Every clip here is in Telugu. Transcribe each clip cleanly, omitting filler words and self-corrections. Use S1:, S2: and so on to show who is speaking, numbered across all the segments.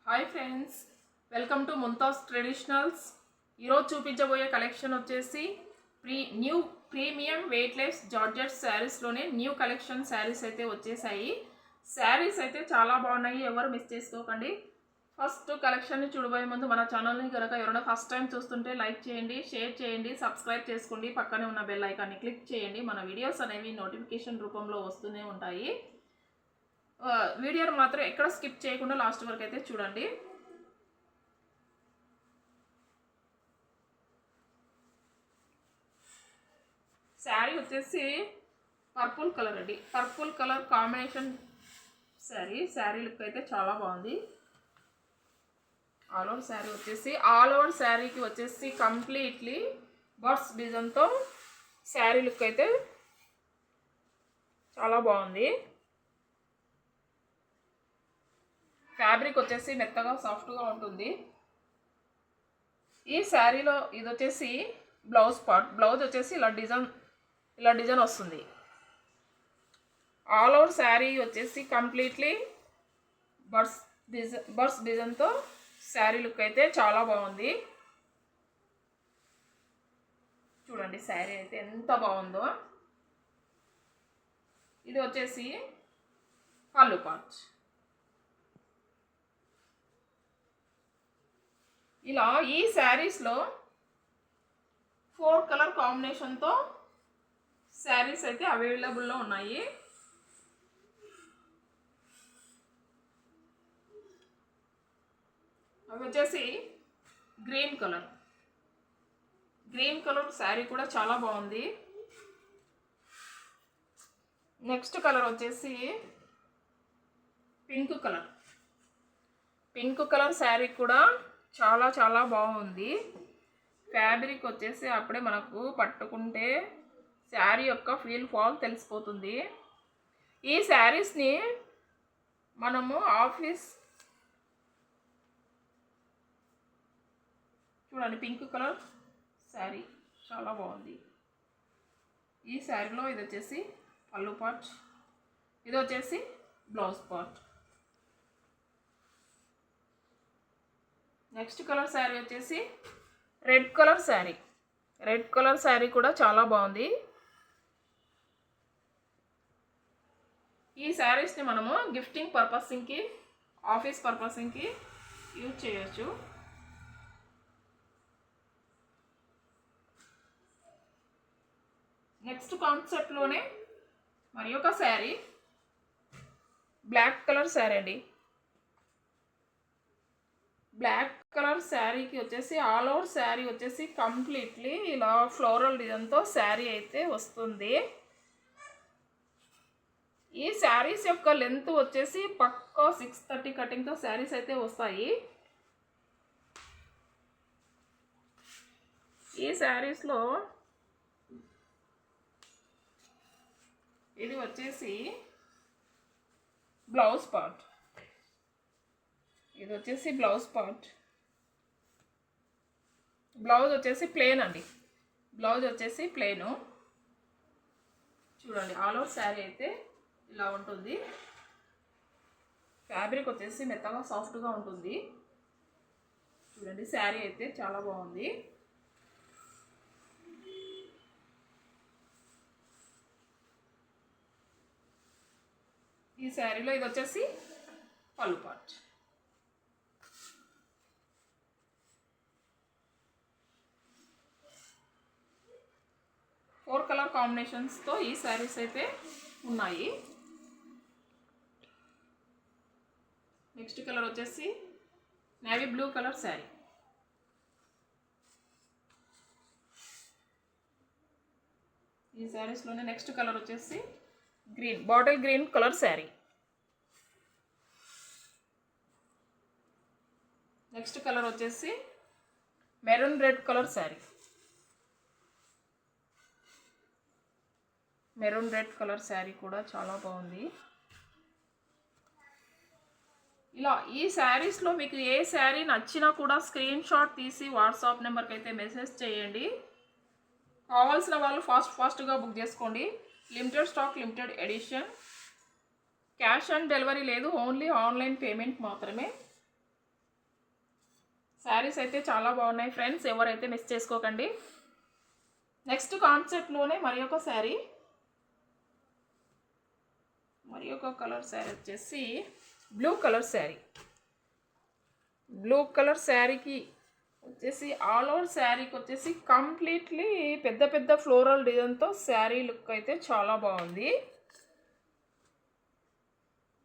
S1: Hi friends, welcome to Mumtaz traditionals. ఈరోజు చూపించబోయే కలెక్షన్ వచ్చేసి న్యూ ప్రీమియం వెయిట్లెస్ జార్జెట్ శారీస్లోనే న్యూ కలెక్షన్ శారీస్ అయితే వచ్చేసాయి. శారీస్ అయితే చాలా బాగున్నాయి, ఎవరు మిస్ చేసుకోకండి. ఫస్ట్ కలెక్షన్ని చూడబోయే ముందు మన ఛానల్ని కనుక ఎవరైనా ఫస్ట్ టైం చూస్తుంటే లైక్ చేయండి, షేర్ చేయండి, సబ్స్క్రైబ్ చేసుకోండి, పక్కనే ఉన్న బెల్ ఐకాన్ని క్లిక్ చేయండి. మన వీడియోస్ అనేవి నోటిఫికేషన్ రూపంలో వస్తూనే ఉంటాయి. వీడియోని మాత్రం ఎక్కడ స్కిప్ చేయకుండా లాస్ట్ వరకు అయితే చూడండి. శారీ వచ్చేసి పర్పుల్ కలర్ అండి, purple colour combination sari look అయితే చాలా బాగుంది. ఆల్ ఓవర్ శారీకి వచ్చేసి కంప్లీట్లీ బర్డ్స్ డిజైన్తో శారీ లుక్ అయితే చాలా బాగుంది. ఫ్యాబ్రిక్ వచ్చేసి మెత్తగా సాఫ్ట్గా ఉంటుంది. ఈ శారీలో ఇది వచ్చేసి బ్లౌజ్ పార్ట్. బ్లౌజ్ వచ్చేసి ఇలా డిజైన్ వస్తుంది. ఆల్ ఓవర్ శారీ వచ్చేసి కంప్లీట్లీ బర్డ్స్ డిజైన్తో శారీ లుక్ అయితే చాలా బాగుంది. చూడండి శారీ అయితే ఎంత బాగుందో. ఇది వచ్చేసి పళ్ళు పార్ట్. ఇలా ఈ శారీస్లో 4 కలర్ కాంబినేషన్తో శారీస్ అయితే అవైలబుల్లో ఉన్నాయి. అవి వచ్చేసి గ్రీన్ కలర్ శారీ కూడా చాలా బాగుంది. నెక్స్ట్ కలర్ వచ్చేసి పింక్ కలర్ శారీ కూడా చాలా చాలా బాగుంది. ఫ్యాబ్రిక్ వచ్చేసి అప్పుడే మనకు పట్టుకుంటే శారీ యొక్క ఫాల్ తెలిసిపోతుంది. ఈ శారీస్ని మనము చూడండి, పింక్ కలర్ శారీ చాలా బాగుంది. ఈ శారీలో ఇది వచ్చేసి పళ్ళు పార్ట్, ఇది వచ్చేసి blouse part. Next colour sari వచ్చేసి రెడ్ కలర్ శారీ కూడా చాలా బాగుంది. ఈ శారీస్ని మనము గిఫ్టింగ్ పర్పస్కి, ఆఫీస్ పర్పస్కి యూజ్ చేయొచ్చు. నెక్స్ట్ కాన్సెప్ట్లోనే మరి ఒక శారీ బ్లాక్ కలర్ శారీ అండి. బ్లాక్ కలర్ శారీకి వచ్చేసి ఆల్ ఓవర్ శారీ వచ్చేసి కంప్లీట్లీ ఇలా ఫ్లోరల్ డిజైన్తో శారీ అయితే వస్తుంది. ఈ శారీస్ యొక్క లెంత్ వచ్చేసి పక్కా 630 కటింగ్తో శారీస్ అయితే వస్తాయి. ఈ శారీస్లో ఇది వచ్చేసి బ్లౌజ్ పార్ట్. ఇది వచ్చేసి బ్లౌజ్ పార్ట్. బ్లౌజ్ వచ్చేసి ప్లెయిన్ అండి. చూడండి, ఆల్ ఓవర్ శారీ అయితే ఇలా ఉంటుంది. ఫ్యాబ్రిక్ వచ్చేసి మెత్తగా సాఫ్ట్గా ఉంటుంది. చూడండి, శారీ అయితే చాలా బాగుంది. ఈ శారీలో ఇది వచ్చేసి పళ్ళు పార్ట్. 4 కలర్ కాంబినేషన్స్తో ఈ శారీస్ అయితే ఉన్నాయి. నెక్స్ట్ కలర్ వచ్చేసి నేవీ బ్లూ కలర్ శారీ. ఈ శారీస్లోనే నెక్స్ట్ కలర్ వచ్చేసి bottle green colour sari. Next colour వచ్చేసి maroon red colour sari. Maroon red colour sari కూడా చాలా బాగుంది. ఇలా ఈ శారీస్లో మీకు ఏ శారీ నచ్చినా కూడా స్క్రీన్ షాట్ తీసి వాట్సాప్ నెంబర్కి అయితే మెసేజ్ చేయండి. కావాల్సిన వాళ్ళు ఫాస్ట్గా బుక్ చేసుకోండి. Limited stock, limited edition. Cash on delivery లేదు, ఓన్లీ ఆన్లైన్ పేమెంట్ మాత్రమే. శారీస్ అయితే చాలా బాగున్నాయి ఫ్రెండ్స్, ఎవరైతే మిస్ చేసుకోకండి. నెక్స్ట్ కాన్సెప్ట్లోనే మరి ఒక శారీ, మరి ఒక కలర్ శారీ వచ్చేసి blue colour sari. Blue colour శారీకి వచ్చేసి ఆల్ ఓవర్ శారీకి వచ్చేసి కంప్లీట్లీ పెద్ద పెద్ద ఫ్లోరల్ డిజైన్తో శారీ లుక్ అయితే చాలా బాగుంది.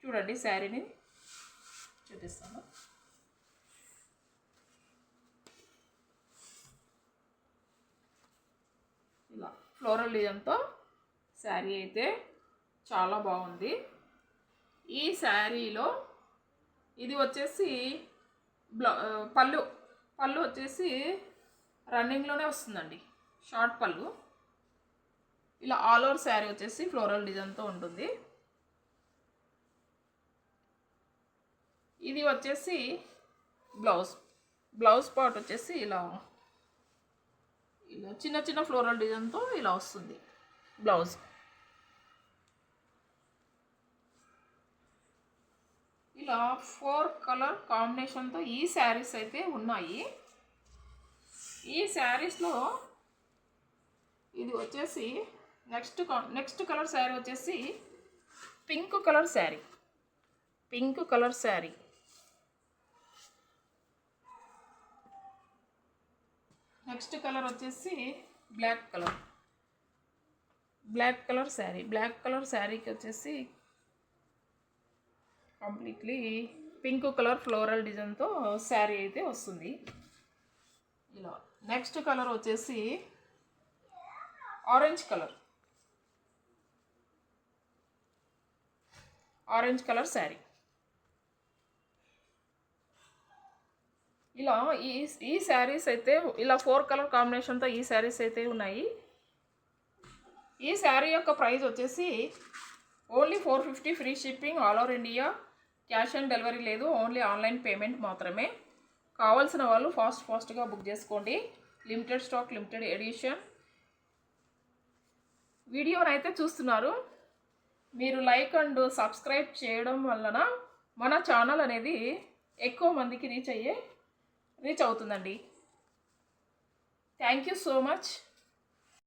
S1: చూడండి శారీని చూపిస్తాను. ఇలా ఫ్లోరల్ డిజైన్తో శారీ అయితే చాలా బాగుంది. ఈ శారీలో ఇది వచ్చేసి పళ్ళు వచ్చేసి రన్నింగ్లోనే వస్తుందండి, షార్ట్ పళ్ళు. ఇలా ఆల్ ఓవర్ శారీ వచ్చేసి ఫ్లోరల్ డిజైన్తో ఉంటుంది. ఇది వచ్చేసి బ్లౌజ్ పార్ట్ వచ్చేసి ఇలా చిన్న చిన్న ఫ్లోరల్ డిజైన్తో ఇలా వస్తుంది బ్లౌజ్. ఇలా 4 కలర్ కాంబినేషన్తో ఈ శారీస్ అయితే ఉన్నాయి. ఈ శారీస్లో ఇది వచ్చేసి నెక్స్ట్ కలర్ శారీ వచ్చేసి pink colour sari. Next colour వచ్చేసి black colour sari. Black colour శారీకి వచ్చేసి కంప్లీట్లీ పింక్ కలర్ ఫ్లోరల్ డిజైన్తో శారీ అయితే వస్తుంది. ఇలా నెక్స్ట్ కలర్ వచ్చేసి ఆరెంజ్ కలర్ శారీ. ఇలా ఈ శారీస్ అయితే ఇలా 4 కలర్ కాంబినేషన్తో ఈ శారీస్ అయితే ఉన్నాయి. ఈ శారీ యొక్క ప్రైస్ వచ్చేసి only 450, free shipping all over India. Cash on delivery లేదు, ఓన్లీ ఆన్లైన్ పేమెంట్ మాత్రమే. కావాల్సిన వాళ్ళు ఫాస్ట్గా బుక్ చేసుకోండి. Limited stock, limited edition. వీడియోని అయితే చూస్తున్నారు, మీరు లైక్ అండ్ సబ్స్క్రైబ్ చేయడం వలన మన ఛానల్ అనేది ఎక్కువ మందికి రీచ్ అవుతుందండి. Thank you so much.